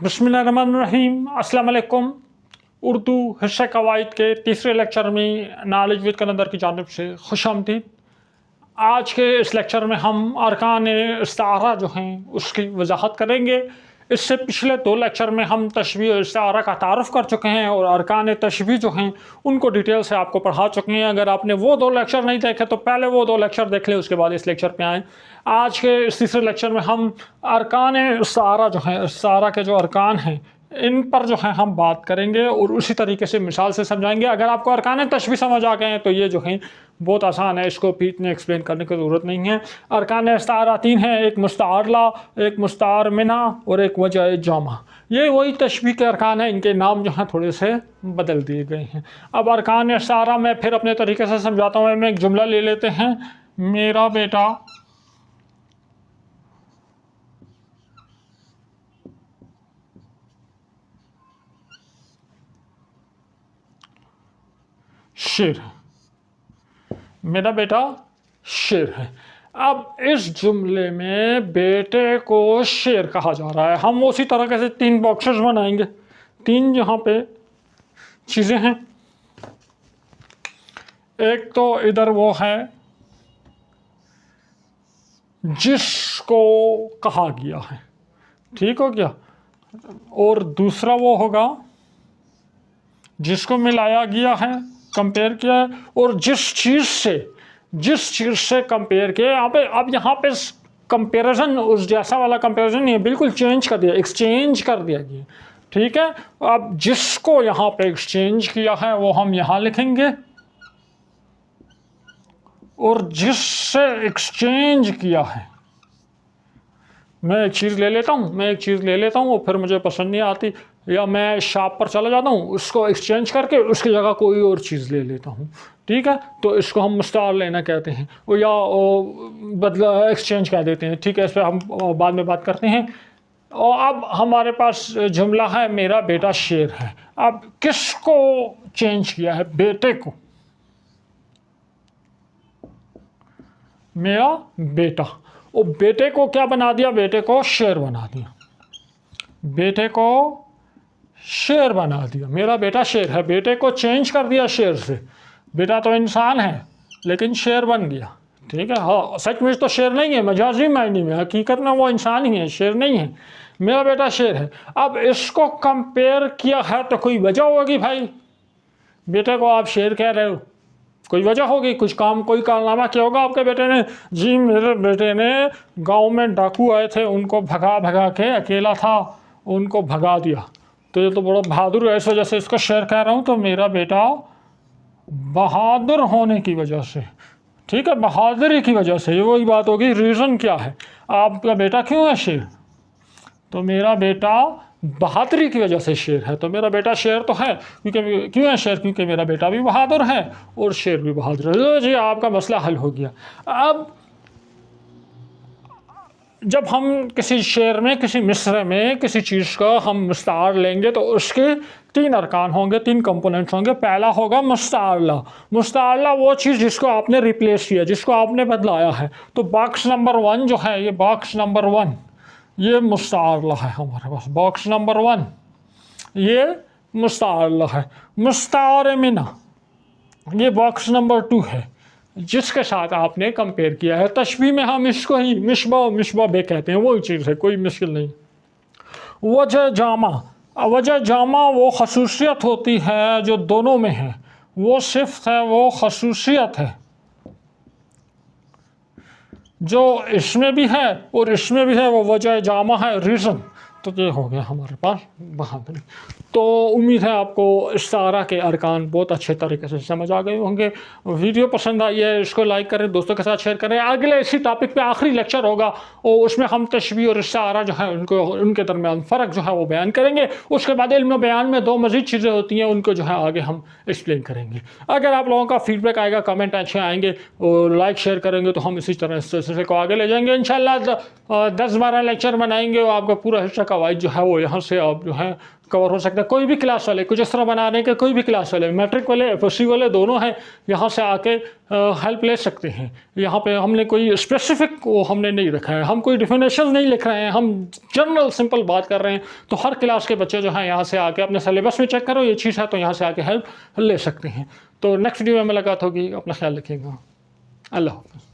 बिस्मिल्लाहिर्रहमानिर्रहीम, अस्सलाम वालेकुम। उर्दू हिस्सा कवायद के तीसरे लेक्चर में नॉलेज विद कलंदर की जानिब से खुशामदीद। आज के इस लेक्चर में हम अरकान इस्तारा जो हैं उसकी वजाहत करेंगे। इससे पिछले दो लेक्चर में हम तशबीह और इस्तारा का तारुफ़ कर चुके हैं और अरकान तशबीह जो हैं उनको डिटेल से आपको पढ़ा चुके हैं। अगर आपने वो दो लेक्चर नहीं देखे तो पहले वो दो लेक्चर देख लें, उसके बाद इस लेक्चर पे आएँ। आज के इस तीसरे लेक्चर में हम अरकान इस्तारा जो हैं, इस्तारा के जो अरकान हैं इन पर जो है हम बात करेंगे और उसी तरीके से मिसाल से समझाएंगे। अगर आपको अरकान तशबीह समझ आ गए हैं तो ये जो है बहुत आसान है, इसको भी इतने एक्सप्लेन करने की ज़रूरत नहीं है। अरकान इस्तारा तीन हैं, एक मुस्तारला, एक मुस्तार मिना और एक वजह जामा। ये वही तशबीह के अरकान हैं, इनके नाम जो हैं थोड़े से बदल दिए गए हैं। अब अरकान इस्तारा मैं फिर अपने तरीके से समझाता हूँ। मैं एक जुमला ले लेते हैं, मेरा बेटा शेर है, मेरा बेटा शेर है। अब इस जुमले में बेटे को शेर कहा जा रहा है। हम उसी तरह से तीन बॉक्सेस बनाएंगे, तीन यहाँ पे चीज़ें हैं। एक तो इधर वो है जिसको कहा गया है, ठीक हो गया, और दूसरा वो होगा जिसको मिलाया गया है, कंपेयर किया है, और जिस चीज़ से कंपेयर किया यहाँ पे कंपैरिजन उस जैसा वाला कंपैरिजन नहीं है, बिल्कुल चेंज कर दिया, एक्सचेंज कर दिया गया, ठीक है। अब जिसको यहाँ पे एक्सचेंज किया है वो हम यहाँ लिखेंगे, और जिससे एक्सचेंज किया है, मैं एक चीज़ ले लेता हूँ और फिर मुझे पसंद नहीं आती, या मैं शॉप पर चला जाता हूँ, उसको एक्सचेंज करके उसकी जगह कोई और चीज़ ले लेता हूँ, ठीक है। तो इसको हम मुस्तार लेना कहते हैं, या बदला एक्सचेंज कह देते हैं, ठीक है। इस पर हम बाद में बात करते हैं। और अब हमारे पास जुमला है मेरा बेटा शेर है। अब किसको चेंज किया है? बेटे को। मेरा बेटा, और बेटे को क्या बना दिया? बेटे को शेर बना दिया, बेटे को शेर बना दिया। मेरा बेटा शेर है, बेटे को चेंज कर दिया शेर से। बेटा तो इंसान है लेकिन शेर बन गया, ठीक है। हाँ, सचमुच तो शेर नहीं है, मजाजी मायने में, हकीकत में वो इंसान ही है, शेर नहीं है। मेरा बेटा शेर है। अब इसको कंपेयर किया है तो कोई वजह होगी भाई, बेटे को आप शेर कह रहे हो, कोई वजह होगी, कुछ काम, कोई कारनामा किया होगा आपके बेटे ने। जी मेरे बेटे ने गांव में डाकू आए थे, उनको भगा के, अकेला था उनको भगा दिया, तो ये तो बड़ा बहादुर है, इस वजह से इसको शेर कह रहा हूँ। तो मेरा बेटा बहादुर होने की वजह से, ठीक है, बहादुरी की वजह से, ये वही बात होगी। रीज़न क्या है, आपका बेटा क्यों है शेर? तो मेरा बेटा बहादुरी की वजह से शेर है। तो मेरा बेटा शेर तो है, क्योंकि क्यों है शेर? क्योंकि मेरा बेटा भी बहादुर है और शेर भी बहादुर है। तो जी आपका मसला हल हो गया। अब जब हम किसी शेर में, किसी मिसरे में किसी चीज़ का हम मुस्तार लेंगे तो उसके तीन अरकान होंगे, तीन कंपोनेंट्स होंगे। पहला होगा मुस्तारला। मुस्तारला वो चीज़ जिसको आपने रिप्लेस किया, जिसको आपने बदलाया है। तो बॉक्स नंबर 1 जो है, ये बॉक्स नंबर 1 ये मुस्तारला है हमारे पास। बॉक्स नंबर 1 ये मुस्तारला है। मुस्तार मिना ये बॉक्स नंबर 2 है, जिसके साथ आपने कंपेयर किया है। तशबीह में हम इसको ही मिशबा बे कहते हैं, वही चीज़ है, कोई मुश्किल नहीं। वजह जामा वो खसूसियत होती है जो दोनों में है, वो सिफ्त है, वो खसूसियत है जो इसमें भी है और इसमें भी है, वो वजह जामा है, रीज़न। तो ये हो गया हमारे पास बहादुरी। तो उम्मीद है आपको इस्तारा के अरकान बहुत अच्छे तरीके से समझ आ गए होंगे। वीडियो पसंद आई है, इसको लाइक करें, दोस्तों के साथ शेयर करें। अगले इसी टॉपिक पे आखिरी लेक्चर होगा और उसमें हम तशबीह और इस्तारा जो है उनके दरमियान फ़र्क जो है वो बयान करेंगे। उसके बाद इल्म बयान में दो मज़ीद चीज़ें होती हैं, उनको जो है आगे हम एक्सप्लेन करेंगे। अगर आप लोगों का फीडबैक आएगा, कमेंट अच्छे आएंगे और लाइक शेयर करेंगे तो हम इसी तरह इस सिलसिले को आगे ले जाएंगे। इंशाल्लाह 10-12 लेक्चर बनाएंगे और आपका पूरा हिस्सा कवायद जो है वो यहाँ से आप जो है कवर हो सकता है। कोई भी क्लास वाले कुछ इस तरह बना रहे हैं कि कोई भी क्लास वाले, मैट्रिक वाले, एफएससी वाले, दोनों हैं, यहाँ से आके हेल्प ले सकते हैं। यहाँ पे हमने कोई स्पेसिफिक वो हमने नहीं रखा है, हम कोई डिफिनेशन नहीं लिख रहे हैं, हम जनरल सिंपल बात कर रहे हैं। तो हर क्लास के बच्चे जो हैं यहाँ से आके अपने सिलेबस में चेक करो ये चीज़ है तो यहाँ से आके हेल्प ले सकते हैं। तो नेक्स्ट वीडियो में मुलाकात होगी, अपना ख्याल रखिएगा, अल्लाह हाफ़िज़।